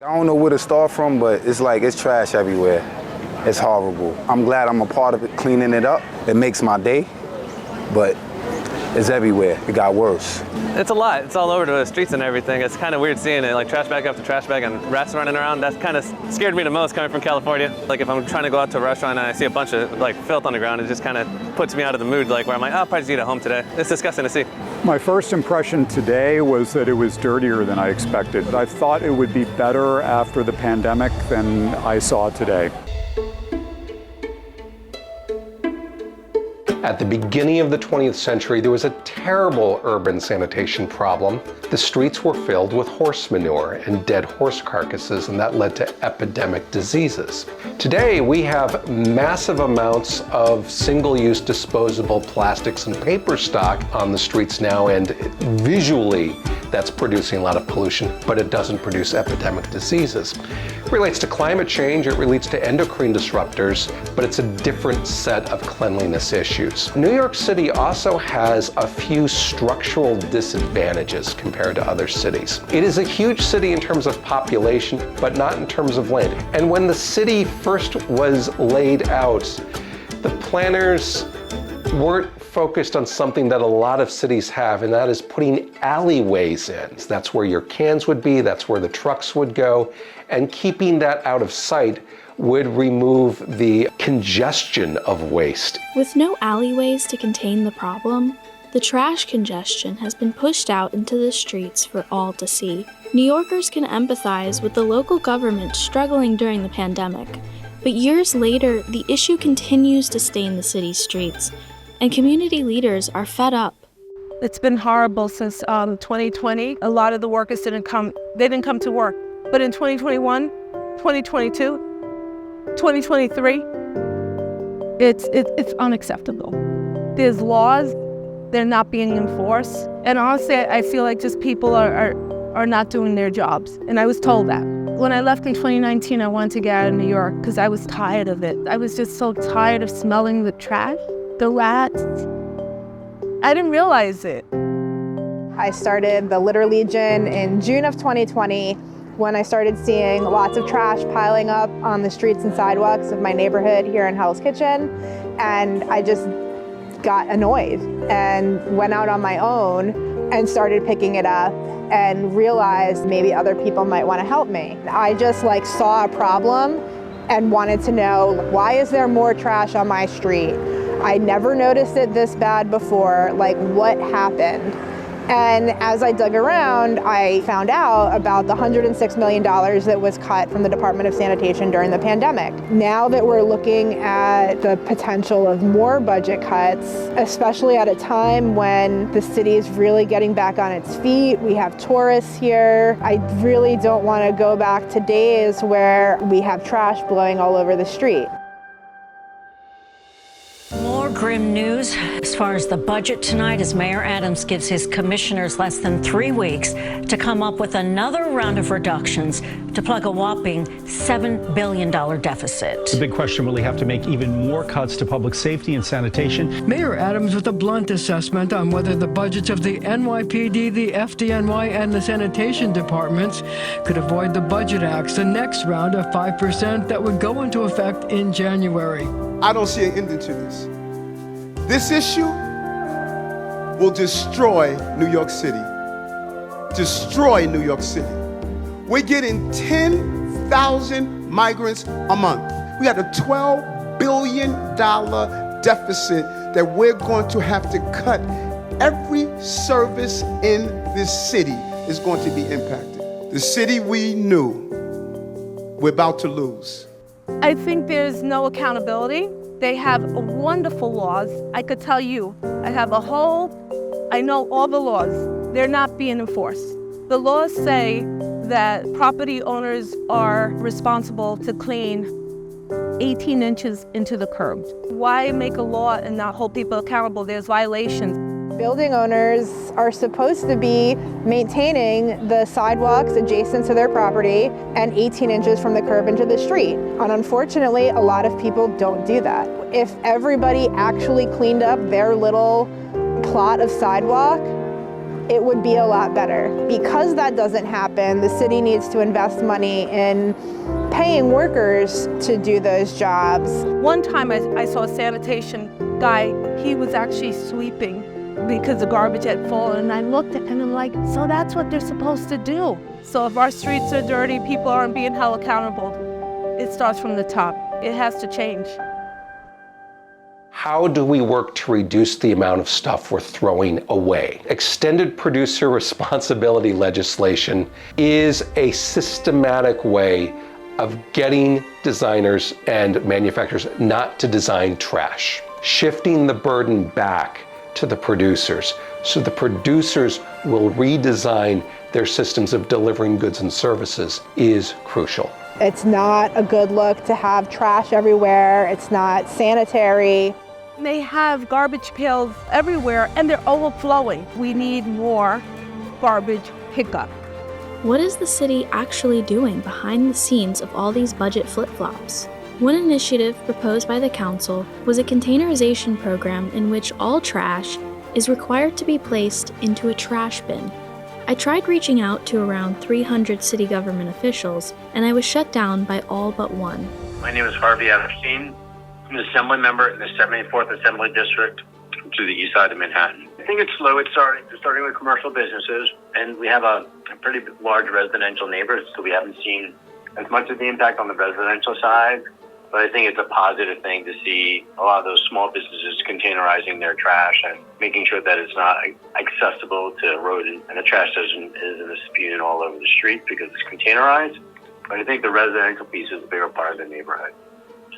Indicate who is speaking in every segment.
Speaker 1: I don't know where to start from, but it's like it's trash everywhere. It's horrible. I'm glad I'm a part of it, cleaning it up. It makes my day, but it's everywhere. It got worse.
Speaker 2: It's a lot. It's all over the streets and everything. It's kind of weird seeing it, like trash bag after trash bag and rats running around. That kind of scared me the most coming from California. Like if I'm trying to go out to a restaurant and I see a bunch of like filth on the ground, it just kind of puts me out of the mood, like where I'm like, oh, I'll probably just eat at home today. It's disgusting to see.
Speaker 3: My first impression today was that it was dirtier than I expected. I thought it would be better after the pandemic than I saw today.
Speaker 4: At the beginning of the 20th century, there was a terrible urban sanitation problem. The streets were filled with horse manure and dead horse carcasses, and that led to epidemic diseases. Today, we have massive amounts of single-use disposable plastics and paper stock on the streets now, and visually, that's producing a lot of pollution, but it doesn't produce epidemic diseases. It relates to climate change, it relates to endocrine disruptors, but it's a different set of cleanliness issues. New York City also has a few structural disadvantages compared to other cities. It is a huge city in terms of population, but not in terms of land. And when the city first was laid out, the planners weren't focused on something that a lot of cities have, and that is putting alleyways in. That's where your cans would be, that's where the trucks would go, and keeping that out of sight would remove the congestion of waste.
Speaker 5: With no alleyways to contain the problem, the trash congestion has been pushed out into the streets for all to see. New Yorkers can empathize with the local government struggling during the pandemic, but years later, the issue continues to stain the city's streets, and community leaders are fed up.
Speaker 6: It's been horrible since 2020. A lot of the workers didn't come to work. But in 2021, 2022, 2023, it's unacceptable. There's laws, they're not being enforced. And honestly, I feel like just people are not doing their jobs. And I was told that. When I left in 2019, I wanted to get out of New York because I was tired of it. I was just so tired of smelling the trash, the rats. I didn't realize it.
Speaker 7: I started the Litter Legion in June of 2020. When I started seeing lots of trash piling up on the streets and sidewalks of my neighborhood here in Hell's Kitchen, and I just got annoyed and went out on my own and started picking it up and realized maybe other people might want to help me. I just saw a problem and wanted to know, why is there more trash on my street? I never noticed it this bad before. What happened? And as I dug around, I found out about the $106 million that was cut from the Department of Sanitation during the pandemic. Now that we're looking at the potential of more budget cuts, especially at a time when the city is really getting back on its feet, we have tourists here. I really don't want to go back to days where we have trash blowing all over the street.
Speaker 8: More grim news as far as the budget tonight, as Mayor Adams gives his commissioners less than 3 weeks to come up with another round of reductions to plug a whopping $7 billion deficit.
Speaker 9: The big question, will he have to make even more cuts to public safety and sanitation?
Speaker 10: Mayor Adams with a blunt assessment on whether the budgets of the NYPD, the FDNY, and the Sanitation Departments could avoid the Budget Act's the next round of 5% that would go into effect in January.
Speaker 11: I don't see an ending to this. This issue will destroy New York City. Destroy New York City. We're getting 10,000 migrants a month. We got a $12 billion deficit that we're going to have to cut. Every service in this city is going to be impacted. The city we knew, we're about to lose.
Speaker 6: I think there's no accountability. They have wonderful laws. I could tell you, I know all the laws. They're not being enforced. The laws say that property owners are responsible to clean 18 inches into the curb. Why make a law and not hold people accountable? There's violations.
Speaker 7: Building owners are supposed to be maintaining the sidewalks adjacent to their property and 18 inches from the curb into the street. And unfortunately, a lot of people don't do that. If everybody actually cleaned up their little plot of sidewalk, it would be a lot better. Because that doesn't happen, the city needs to invest money in paying workers to do those jobs.
Speaker 6: One time I saw a sanitation guy, he was actually sweeping because the garbage had fallen, and I looked at him and I'm like, so that's what they're supposed to do. So if our streets are dirty, people aren't being held accountable. It starts from the top. It has to change.
Speaker 4: How do we work to reduce the amount of stuff we're throwing away? Extended producer responsibility legislation is a systematic way of getting designers and manufacturers not to design trash, shifting the burden back to the producers so the producers will redesign their systems of delivering goods and services is crucial.
Speaker 7: It's not a good look to have trash everywhere. It's not sanitary.
Speaker 6: They have garbage pails everywhere and they're overflowing. We need more garbage pickup.
Speaker 5: What is the city actually doing behind the scenes of all these budget flip-flops? One initiative proposed by the council was a containerization program in which all trash is required to be placed into a trash bin. I tried reaching out to around 300 city government officials, and I was shut down by all but one.
Speaker 12: My name is Harvey Epstein. I'm an assembly member in the 74th Assembly District to the east side of Manhattan. I think it's slow. It's starting with commercial businesses, and we have a pretty large residential neighborhood, so we haven't seen as much of the impact on the residential side. But I think it's a positive thing to see a lot of those small businesses containerizing their trash and making sure that it's not accessible to rodent and the trash isn't spewing all over the street because it's containerized. But I think the residential piece is a bigger part of the neighborhood.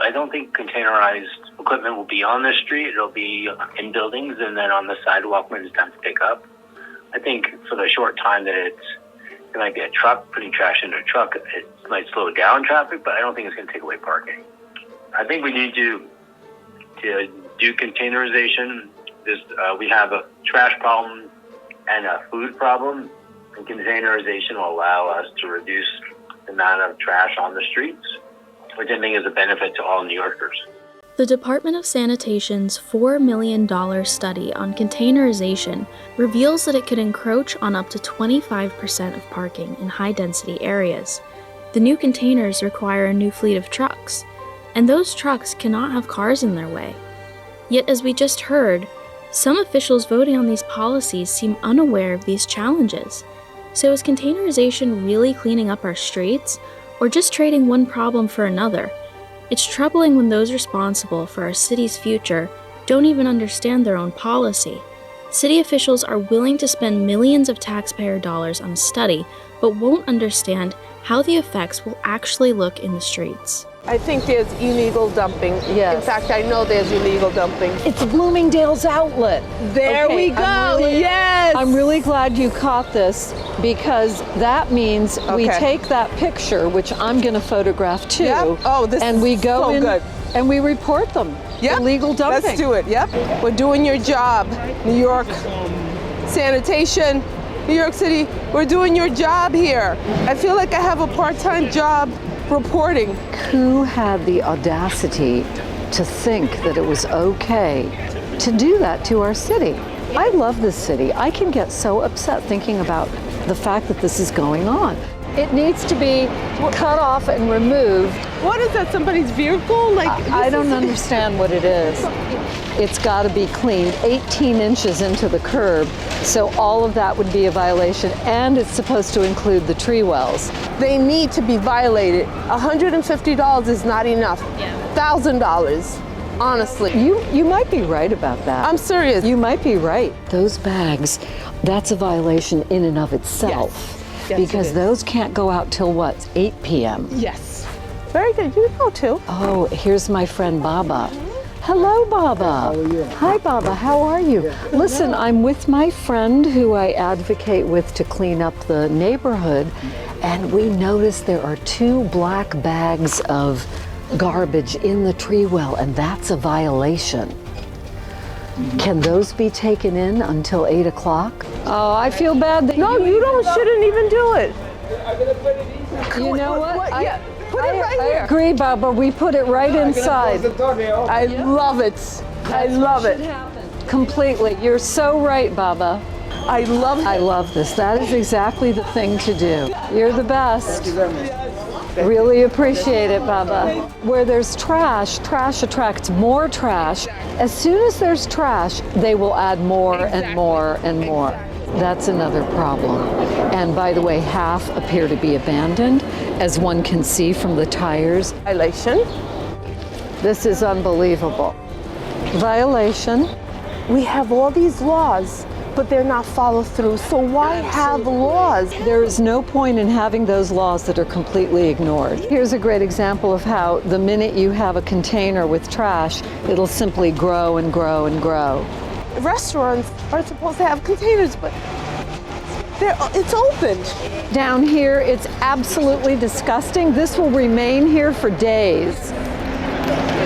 Speaker 12: I don't think containerized equipment will be on the street. It'll be in buildings and then on the sidewalk when it's time to pick up. I think for the short time that it might be a truck, putting trash in a truck, it might slow down traffic, but I don't think it's going to take away parking. I think we need to do containerization. We have a trash problem and a food problem, and containerization will allow us to reduce the amount of trash on the streets, which I think is a benefit to all New Yorkers.
Speaker 5: The Department of Sanitation's $4 million study on containerization reveals that it could encroach on up to 25% of parking in high-density areas. The new containers require a new fleet of trucks, and those trucks cannot have cars in their way. Yet, as we just heard, some officials voting on these policies seem unaware of these challenges. So is containerization really cleaning up our streets, or just trading one problem for another? It's troubling when those responsible for our city's future don't even understand their own policy. City officials are willing to spend millions of taxpayer dollars on a study, but won't understand how the effects will actually look in the streets.
Speaker 6: I think there's illegal dumping.
Speaker 13: Yes.
Speaker 6: In fact, I know there's illegal dumping.
Speaker 13: It's Bloomingdale's outlet.
Speaker 6: There we go. Yes.
Speaker 13: I'm really glad you caught this, because that means we take that picture, which I'm going to photograph too.
Speaker 6: Yep. Oh, this
Speaker 13: and
Speaker 6: is
Speaker 13: we go
Speaker 6: so
Speaker 13: in
Speaker 6: good.
Speaker 13: and we report them.
Speaker 6: Yep.
Speaker 13: Illegal dumping.
Speaker 6: Let's do it. Yep. We're doing your job, New York Sanitation, New York City. We're doing your job here. I feel like I have a part-time job reporting.
Speaker 13: Who had the audacity to think that it was okay to do that to our city? I love this city. I can get so upset thinking about the fact that this is going on. It needs to be cut off and removed.
Speaker 6: What is that, somebody's vehicle?
Speaker 13: I don't understand what it is. It's got to be cleaned 18 inches into the curb, so all of that would be a violation, and it's supposed to include the tree wells.
Speaker 6: They need to be violated. $150 is not enough. $1,000. Honestly.
Speaker 13: You might be right about that.
Speaker 6: I'm serious.
Speaker 13: You might be right. Those bags, that's a violation in and of itself.
Speaker 6: Yes,
Speaker 13: because those can't go out till what, 8 p.m.?
Speaker 6: Yes. Very good. You go too.
Speaker 13: Oh, here's my friend Baba. Hello, Baba.
Speaker 14: How are you?
Speaker 13: Hi, Baba. How are you? Listen, I'm with my friend who I advocate with to clean up the neighborhood, and we noticed there are 2 black bags of garbage in the tree well, and that's a violation. Can those be taken in until 8 o'clock? Oh, I feel bad that
Speaker 6: No, you shouldn't even do it.
Speaker 13: You know what?
Speaker 6: Put it right here.
Speaker 13: I agree, Baba. We put it right inside.
Speaker 6: I love it. I love it.
Speaker 13: Completely. You're so right, Baba.
Speaker 6: I love
Speaker 13: this. That is exactly the thing to do. You're the best. Really appreciate it, Baba. Where there's trash, trash attracts more trash. As soon as there's trash, they will add more and more and more. That's another problem. And by the way, half appear to be abandoned, as one can see from the tires.
Speaker 6: Violation.
Speaker 13: This is unbelievable. Violation.
Speaker 6: We have all these laws, but they're not followed through. So why have laws?
Speaker 13: There is no point in having those laws that are completely ignored. Here's a great example of how the minute you have a container with trash, it'll simply grow and grow and grow.
Speaker 6: Restaurants are supposed to have containers, but it's opened.
Speaker 13: Down here, it's absolutely disgusting. This will remain here for days.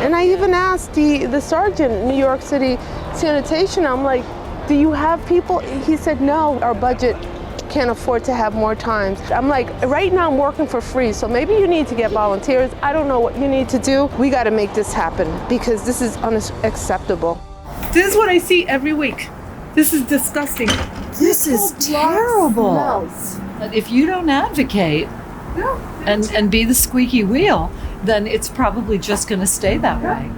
Speaker 6: And I even asked the sergeant in New York City Sanitation, I'm like, do you have people? He said, no, our budget can't afford to have more times. I'm like, right now I'm working for free, so maybe you need to get volunteers. I don't know what you need to do. We got to make this happen because this is unacceptable.
Speaker 14: This is what I see every week. This is disgusting.
Speaker 13: This is terrible. But if you don't advocate and be the squeaky wheel, then it's probably just going to stay that way.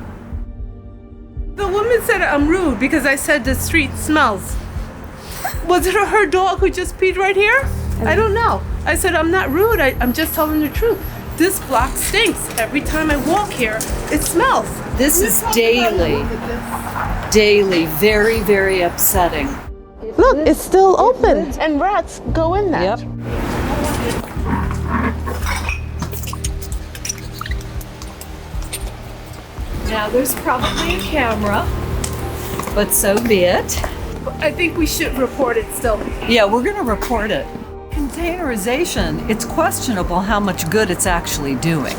Speaker 14: The woman said I'm rude because I said the street smells. Was it her dog who just peed right here? I don't know. I said I'm not rude. I'm just telling the truth. This block stinks. Every time I walk here, it smells.
Speaker 13: This is daily, very, very upsetting.
Speaker 6: Look, it's still open and rats go in that.
Speaker 13: Yep. Now there's probably a camera, but so be it.
Speaker 14: I think we should report it still.
Speaker 13: Yeah, we're going to report it. Containerization, it's questionable how much good it's actually doing.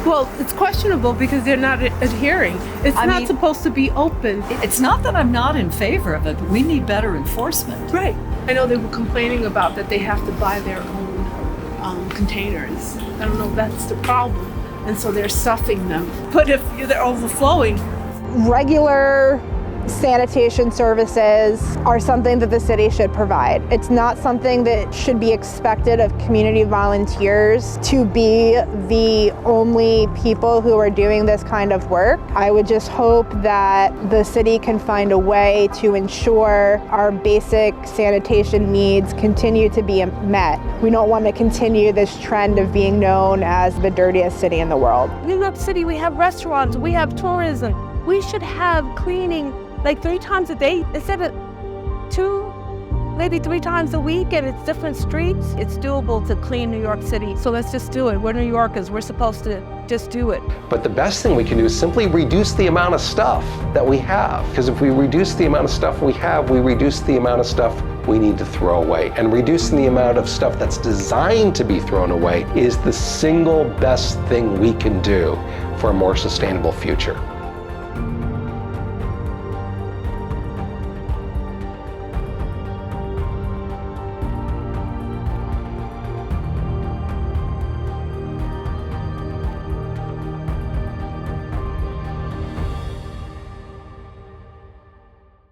Speaker 14: Well, it's questionable because they're not adhering. It's not supposed to be open.
Speaker 13: It's not that I'm not in favor of it, but we need better enforcement.
Speaker 14: Right. I know they were complaining about that they have to buy their own containers. I don't know if that's the problem. And so they're stuffing them. But if they're overflowing.
Speaker 7: Regular sanitation services are something that the city should provide. It's not something that should be expected of community volunteers to be the only people who are doing this kind of work. I would just hope that the city can find a way to ensure our basic sanitation needs continue to be met. We don't want to continue this trend of being known as the dirtiest city in the world.
Speaker 6: New York City, we have restaurants, we have tourism. We should have cleaning like 3 times a day instead of 2, maybe 3 times a week, and it's different streets. It's doable to clean New York City, so let's just do it. We're New Yorkers, we're supposed to just do it.
Speaker 4: But the best thing we can do is simply reduce the amount of stuff that we have. Because if we reduce the amount of stuff we have, we reduce the amount of stuff we need to throw away. And reducing the amount of stuff that's designed to be thrown away is the single best thing we can do for a more sustainable future.